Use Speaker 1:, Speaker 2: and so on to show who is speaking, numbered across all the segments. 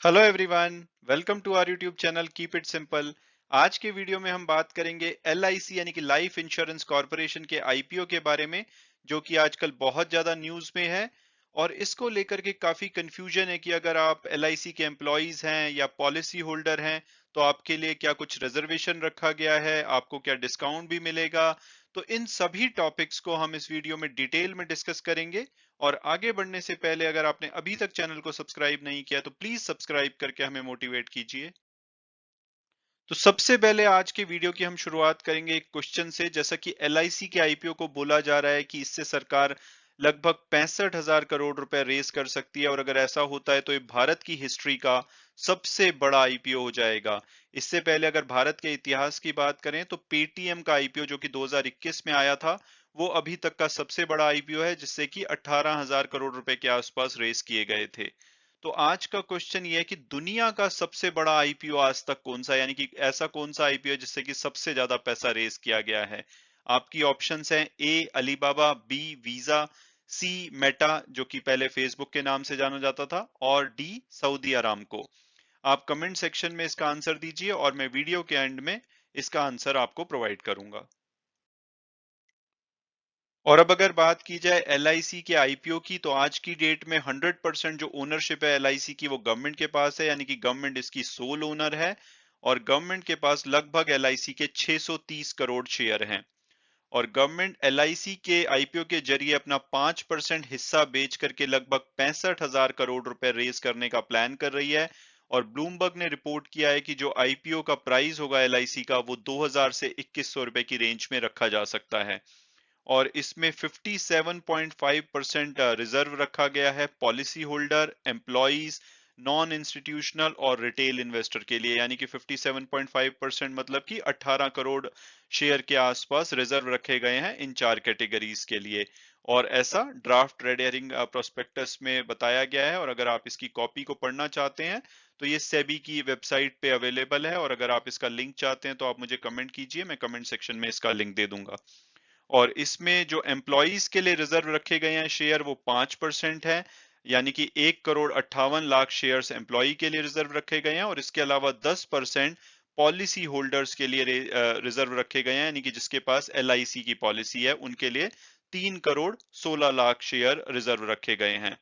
Speaker 1: Hello everyone, welcome to our YouTube channel Keep It Simple. आज के video में हम बात करेंगे एलआईसी यानी कि लाइफ इंश्योरेंस कॉरपोरेशन के आईपीओ के बारे में, जो कि आजकल बहुत ज्यादा न्यूज में है। और इसको लेकर के काफी कंफ्यूजन है कि अगर आप एलआईसी के एम्प्लॉयज हैं या पॉलिसी होल्डर हैं तो आपके लिए क्या कुछ रिजर्वेशन रखा गया है, आपको क्या डिस्काउंट भी मिलेगा। तो इन सभी टॉपिक्स को हम इस वीडियो में डिटेल में डिस्कस करेंगे। और आगे बढ़ने से पहले अगर आपने अभी तक चैनल को सब्सक्राइब नहीं किया तो प्लीज सब्सक्राइब करके हमें मोटिवेट कीजिए। तो सबसे पहले आज के वीडियो की हम शुरुआत करेंगे एक क्वेश्चन से। जैसा कि एलआईसी के आईपीओ को बोला जा रहा है कि इससे सरकार लगभग 65,000 करोड़ रुपए रेस कर सकती है, और अगर ऐसा होता है तो ये भारत की हिस्ट्री का सबसे बड़ा आईपीओ हो जाएगा। इससे पहले अगर भारत के इतिहास की बात करें तो पेटीएम का आईपीओ जो कि 2021 में आया था, वो अभी तक का सबसे बड़ा आईपीओ है, जिससे कि 18,000 करोड़ रुपए के आसपास रेस किए गए थे। तो आज का क्वेश्चन ये है कि दुनिया का सबसे बड़ा आईपीओ आज तक कौन सा है, यानी कि ऐसा कौन सा आईपीओ जिससे कि सबसे ज्यादा पैसा रेज किया गया है। आपकी ऑप्शंस हैं: ए अलीबाबा, बी वीजा, सी मेटा जो कि पहले फेसबुक के नाम से जाना जाता था, और डी सऊदी अरामको। आप कमेंट सेक्शन में इसका आंसर दीजिए और मैं वीडियो के एंड में इसका आंसर आपको प्रोवाइड करूंगा। और अब अगर बात की जाए एलआईसी के आईपीओ की, तो आज की डेट में 100% जो ओनरशिप है एलआईसी की वो गवर्नमेंट के पास है, यानी कि गवर्नमेंट इसकी सोल ओनर है। और गवर्नमेंट के पास लगभग एलआईसी के 630 करोड़ शेयर हैं। और गवर्नमेंट एलआईसी के आईपीओ के जरिए अपना 5% हिस्सा बेच करके लगभग 65,000 करोड़ रुपए रेज करने का प्लान कर रही है। और ब्लूमबर्ग ने रिपोर्ट किया है कि जो आईपीओ का प्राइस होगा एलआईसी का, वो 2000 से 2100 रुपए की रेंज में रखा जा सकता है। और इसमें 57.5% रिजर्व रखा गया है policy holder, employees, non institutional और रिटेल इन्वेस्टर के लिए, यानी कि 57.5% मतलब कि 18 करोड़ शेयर के आसपास रिजर्व रखे गए हैं इन चार कैटेगरीज के लिए। और ऐसा ड्राफ्ट रेड हेरिंग प्रोस्पेक्टस में बताया गया है, और अगर आप इसकी कॉपी को पढ़ना चाहते हैं तो ये सेबी की वेबसाइट पे अवेलेबल है। और अगर आप इसका लिंक चाहते हैं तो आप मुझे कमेंट कीजिए, मैं कमेंट सेक्शन में इसका लिंक दे दूंगा। और इसमें जो एम्प्लॉइज के लिए रिजर्व रखे गए हैं शेयर, वो 5% है, यानी कि 1,58,00,000 शेयर्स एम्प्लॉय के लिए रिजर्व रखे गए हैं। और इसके अलावा 10% पॉलिसी होल्डर्स के लिए रिजर्व रखे गए हैं, यानी कि जिसके पास एलआईसी की पॉलिसी है उनके लिए 3,16,00,000 शेयर रिजर्व रखे गए हैं।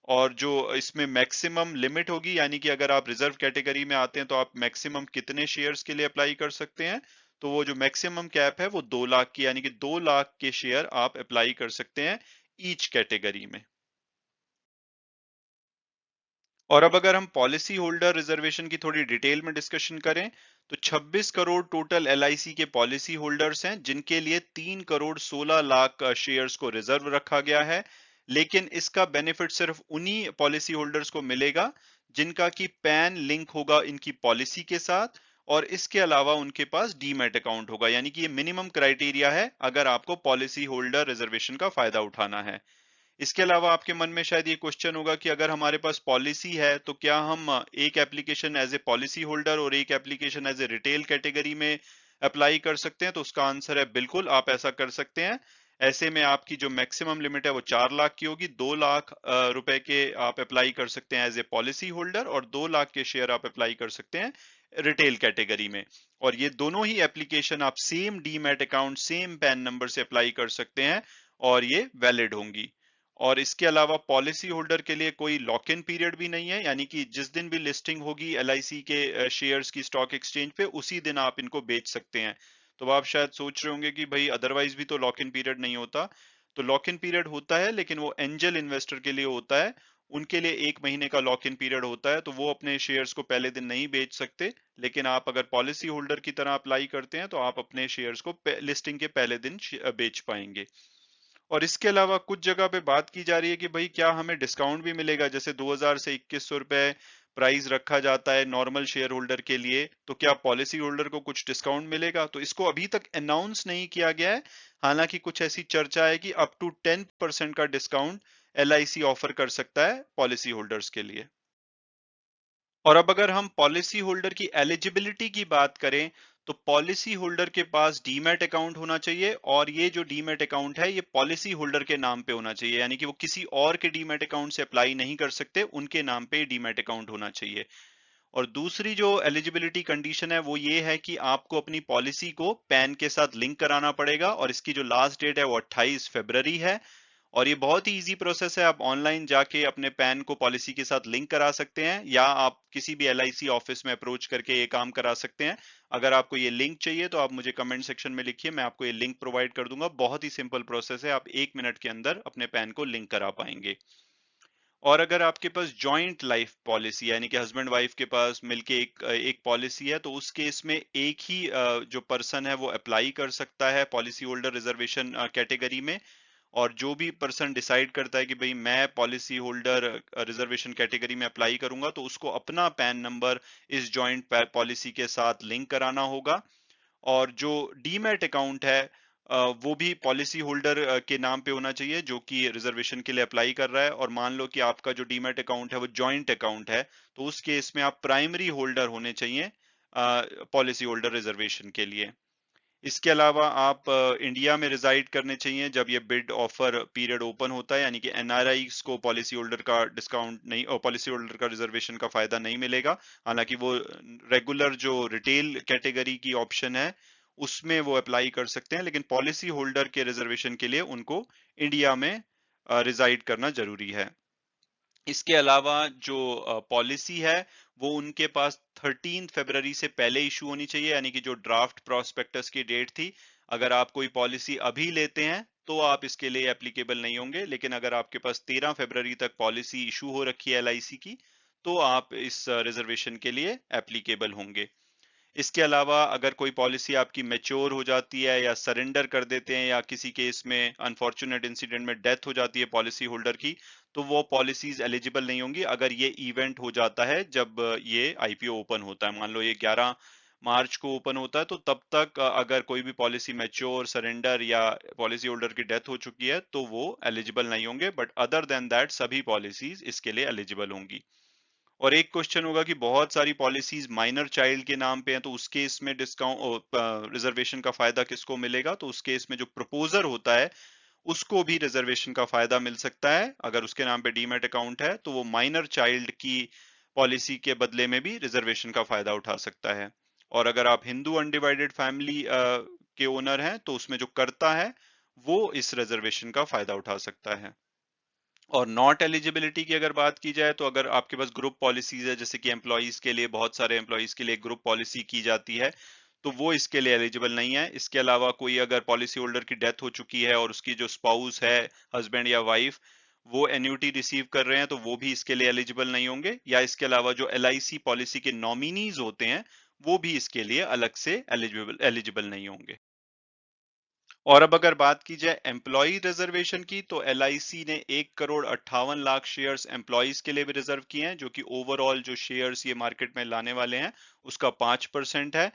Speaker 1: और जो इसमें मैक्सिमम लिमिट होगी, यानी कि अगर आप रिजर्व कैटेगरी में आते हैं तो आप मैक्सिमम कितने शेयर्स के लिए अप्लाई कर सकते हैं, तो वो जो मैक्सिमम कैप है वो 2 लाख की, यानी कि 2 लाख के शेयर आप अप्लाई कर सकते हैं ईच कैटेगरी में। और अब अगर हम पॉलिसी होल्डर रिजर्वेशन की थोड़ी डिटेल में डिस्कशन करें, तो 26 करोड़ टोटल एलआईसी के पॉलिसी होल्डर्स हैं, जिनके लिए 3,16,00,000 शेयर्स को रिजर्व रखा गया है। लेकिन इसका बेनिफिट सिर्फ उन्हीं पॉलिसी होल्डर्स को मिलेगा जिनका की पैन लिंक होगा इनकी पॉलिसी के साथ, और इसके अलावा उनके पास डीमैट अकाउंट होगा, यानी कि ये मिनिमम क्राइटेरिया है अगर आपको पॉलिसी होल्डर रिजर्वेशन का फायदा उठाना है। इसके अलावा आपके मन में शायद ये क्वेश्चन होगा कि अगर हमारे पास पॉलिसी है तो क्या हम एक application as a policy holder और एक application as a retail category में अप्लाई कर सकते हैं। तो उसका आंसर है बिल्कुल, आप ऐसा कर सकते हैं। ऐसे में आपकी जो मैक्सिमम लिमिट है वो 4 लाख की होगी। 2 लाख रुपए के आप अप्लाई कर सकते हैं एज ए पॉलिसी होल्डर, और 2 लाख के शेयर आप अप्लाई कर सकते हैं रिटेल कैटेगरी में। और ये दोनों ही एप्लीकेशन आप same demat account, same pan number से अप्लाई कर सकते हैं, और ये वैलिड होंगी। और इसके अलावा पॉलिसी होल्डर के लिए कोई लॉक इन पीरियड भी नहीं है, यानी कि जिस दिन भी लिस्टिंग होगी एलआईसी के शेयर्स की स्टॉक एक्सचेंज पे, उसी दिन आप इनको बेच सकते हैं। तो आप शायद सोच रहे होंगे कि भाई अदरवाइज भी तो लॉक इन पीरियड नहीं होता। तो लॉक इन पीरियड होता है, लेकिन वो एंजल इन्वेस्टर के लिए होता है। उनके लिए 1 महीने का लॉक इन पीरियड होता है, तो वो अपने शेयर्स को पहले दिन नहीं बेच सकते। लेकिन आप अगर पॉलिसी होल्डर की तरह अप्लाई करते हैं तो आप अपने शेयर्स को लिस्टिंग के पहले दिन बेच पाएंगे। और इसके अलावा कुछ जगह पे बात की जा रही है कि भाई क्या हमें डिस्काउंट भी मिलेगा, जैसे 2000 से 2100 रुपए प्राइस रखा जाता है नॉर्मल शेयर होल्डर के लिए, तो क्या पॉलिसी होल्डर को कुछ डिस्काउंट मिलेगा? तो इसको अभी तक अनाउंस नहीं किया गया है। हालांकि कुछ ऐसी चर्चा है कि अप टू 10% का डिस्काउंट एलआईसी ऑफर कर सकता है पॉलिसी होल्डर्स के लिए। और अब अगर हम पॉलिसी होल्डर की एलिजिबिलिटी की बात करें, तो पॉलिसी होल्डर के पास डीमैट अकाउंट होना चाहिए, और ये जो डीमैट अकाउंट है ये पॉलिसी होल्डर के नाम पे होना चाहिए, यानी कि वो किसी और के डीमैट अकाउंट से अप्लाई नहीं कर सकते, उनके नाम पे डीमैट अकाउंट होना चाहिए। और दूसरी जो एलिजिबिलिटी कंडीशन है वो ये है कि आपको अपनी पॉलिसी को पैन के साथ लिंक कराना पड़ेगा, और इसकी जो लास्ट डेट है वो 28 फरवरी है। और ये बहुत ही इजी प्रोसेस है, आप ऑनलाइन जाके अपने पैन को पॉलिसी के साथ लिंक करा सकते हैं, या आप किसी भी एलआईसी ऑफिस में अप्रोच करके ये काम करा सकते हैं। अगर आपको ये लिंक चाहिए तो आप मुझे कमेंट सेक्शन में लिखिए, मैं आपको ये लिंक प्रोवाइड कर दूंगा। बहुत ही सिंपल प्रोसेस है, आप 1 मिनट के अंदर अपने पैन को लिंक करा पाएंगे। और अगर आपके पास जॉइंट लाइफ पॉलिसी, यानी कि हस्बैंड वाइफ के पास मिलके एक पॉलिसी है, तो उस केस में एक ही जो पर्सन है वो अप्लाई कर सकता है पॉलिसी होल्डर रिजर्वेशन कैटेगरी में। और जो भी पर्सन डिसाइड करता है कि भाई मैं पॉलिसी होल्डर रिजर्वेशन कैटेगरी में अप्लाई करूंगा, तो उसको अपना पैन नंबर इस जॉइंट पॉलिसी के साथ लिंक कराना होगा। और जो डीमैट अकाउंट है वो भी पॉलिसी होल्डर के नाम पे होना चाहिए जो कि रिजर्वेशन के लिए अप्लाई कर रहा है। और मान लो कि आपका जो डीमैट अकाउंट है वो जॉइंट अकाउंट है, तो उस केस में आप प्राइमरी होल्डर होने चाहिए पॉलिसी होल्डर रिजर्वेशन के लिए। इसके अलावा आप इंडिया में रिजाइड करने चाहिए जब ये बिड ऑफर पीरियड ओपन होता है, यानी कि एनआरआईज को पॉलिसी होल्डर का डिस्काउंट नहीं, और पॉलिसी होल्डर का रिजर्वेशन का फायदा नहीं मिलेगा। हालांकि वो रेगुलर जो रिटेल कैटेगरी की ऑप्शन है उसमें वो अप्लाई कर सकते हैं, लेकिन पॉलिसी होल्डर के रिजर्वेशन के लिए उनको इंडिया में रिजाइड करना जरूरी है। इसके अलावा जो पॉलिसी है वो उनके पास 13 फरवरी से पहले इशू होनी चाहिए, यानी कि जो ड्राफ्ट प्रोस्पेक्टस की डेट थी। अगर आप कोई पॉलिसी अभी लेते हैं तो आप इसके लिए एप्लीकेबल नहीं होंगे, लेकिन अगर आपके पास 13 फरवरी तक पॉलिसी इशू हो रखी है एलआईसी की, तो आप इस रिजर्वेशन के लिए एप्लीकेबल होंगे। इसके अलावा अगर कोई पॉलिसी आपकी मैच्योर हो जाती है या सरेंडर कर देते हैं, या किसी केस में अनफॉर्चुनेट इंसिडेंट में डेथ हो जाती है पॉलिसी होल्डर की, तो वो पॉलिसीज एलिजिबल नहीं होंगी अगर ये इवेंट हो जाता है जब ये आईपीओ ओपन होता है। मान लो ये 11 मार्च को ओपन होता है, तो तब तक अगर कोई भी पॉलिसी मैच्योर, सरेंडर या पॉलिसी होल्डर की डेथ हो चुकी है तो वो एलिजिबल नहीं होंगे, बट अदर देन दैट सभी पॉलिसीज इसके लिए एलिजिबल होंगी। और एक क्वेश्चन होगा कि बहुत सारी पॉलिसीज माइनर चाइल्ड के नाम पे हैं, तो उस केस में डिस्काउंट रिजर्वेशन का फायदा किसको मिलेगा? तो उस केस में जो प्रपोजर होता है उसको भी रिजर्वेशन का फायदा मिल सकता है। अगर उसके नाम पे डीमैट अकाउंट है तो वो माइनर चाइल्ड की पॉलिसी के बदले में भी रिजर्वेशन का फायदा उठा सकता है। और अगर आप हिंदू अनडिवाइडेड फैमिली के ओनर हैं तो उसमें जो करता है वो इस रिजर्वेशन का फायदा उठा सकता है। और नॉट एलिजिबिलिटी की अगर बात की जाए, तो अगर आपके पास ग्रुप पॉलिसीज है, जैसे कि एम्प्लॉइज के लिए, बहुत सारे एम्प्लॉइज के लिए ग्रुप पॉलिसी की जाती है, तो वो इसके लिए एलिजिबल नहीं है। इसके अलावा कोई अगर पॉलिसी होल्डर की डेथ हो चुकी है और उसकी जो स्पाउस है, हस्बैंड या वाइफ, वो एन्यूटी रिसीव कर रहे हैं, तो वो भी इसके लिए एलिजिबल नहीं होंगे। या इसके अलावा जो एलआईसी पॉलिसी के नॉमिनीज होते हैं वो भी इसके लिए अलग से एलिजिबल एलिजिबल नहीं होंगे। और अब अगर बात की जाए एम्प्लॉय रिजर्वेशन की, तो एलआईसी ने 1,58,00,000 शेयर्स एम्प्लॉयज के लिए भी रिजर्व किए हैं, जो कि ओवरऑल जो शेयर्स ये मार्केट में लाने वाले हैं उसका 5% है।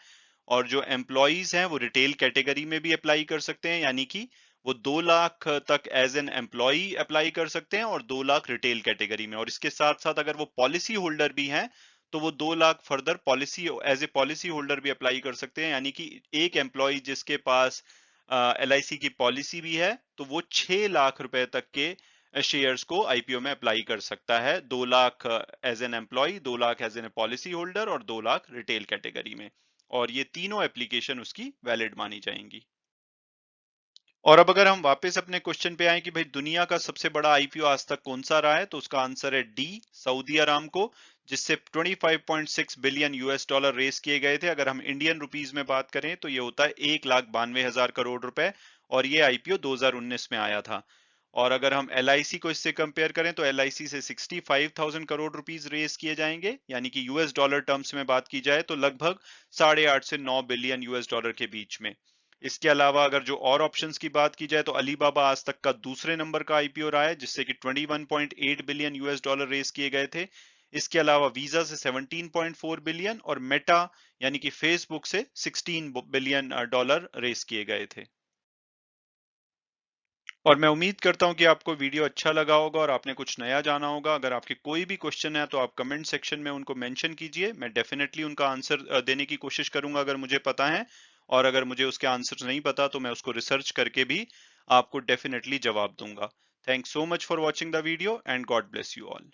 Speaker 1: और जो एम्प्लॉयज हैं वो रिटेल कैटेगरी में भी अप्लाई कर सकते हैं, यानी कि वो 2 लाख तक एज एन एम्प्लॉय अप्लाई कर सकते हैं, और 2 लाख रिटेल कैटेगरी में। और इसके साथ साथ अगर वो पॉलिसी होल्डर भी हैं तो वो 2 lakh further policy as a policy holder भी अप्लाई कर सकते हैं, यानी कि एक एम्प्लॉय जिसके पास एलआईसी की पॉलिसी भी है तो वो 6 लाख रुपए तक के शेयर्स को आईपीओ में अप्लाई कर सकता है। 2 lakh as an employ, 2 lakh as an policy holder, और 2 लाख रिटेल कैटेगरी में। और ये तीनों एप्लीकेशन उसकी वैलिड मानी जाएंगी। और अब अगर हम वापस अपने क्वेश्चन पे आए कि भाई दुनिया का सबसे बड़ा आईपीओ आज तक कौन सा रहा है, तो उसका आंसर है डी, सऊदी अरामको, जिससे 25.6 बिलियन यूएस डॉलर रेस किए गए थे। अगर हम इंडियन रुपीज में बात करें तो ये होता है 1,92,000 करोड़ रुपए, और ये आईपीओ 2019 में आया था। और अगर हम एलआईसी को इससे कंपेयर करें तो एलआईसी से 65,000 करोड़ रुपीज रेस किए जाएंगे, यानी कि यूएस डॉलर टर्म्स में बात की जाए तो लगभग 8.5 से 9 बिलियन यूएस डॉलर के बीच में। इसके अलावा अगर जो और ऑप्शंस की बात की जाए तो अलीबाबा आज तक का दूसरे नंबर का आईपीओ रहा है, जिससे कि 21.8 बिलियन यूएस डॉलर रेस किए गए थे। इसके अलावा वीजा से 17.4 बिलियन, और मेटा यानी कि फेसबुक से 16 बिलियन डॉलर रेस किए गए थे। और मैं उम्मीद करता हूं कि आपको वीडियो अच्छा लगा होगा और आपने कुछ नया जाना होगा। अगर आपके कोई भी क्वेश्चन है तो आप कमेंट सेक्शन में उनको मेंशन कीजिए, मैं डेफिनेटली उनका आंसर देने की कोशिश करूंगा अगर मुझे पता है। और अगर मुझे उसके आंसर नहीं पता तो मैं उसको रिसर्च करके भी आपको डेफिनेटली जवाब दूंगा। Thanks so much for watching the video and God bless you all.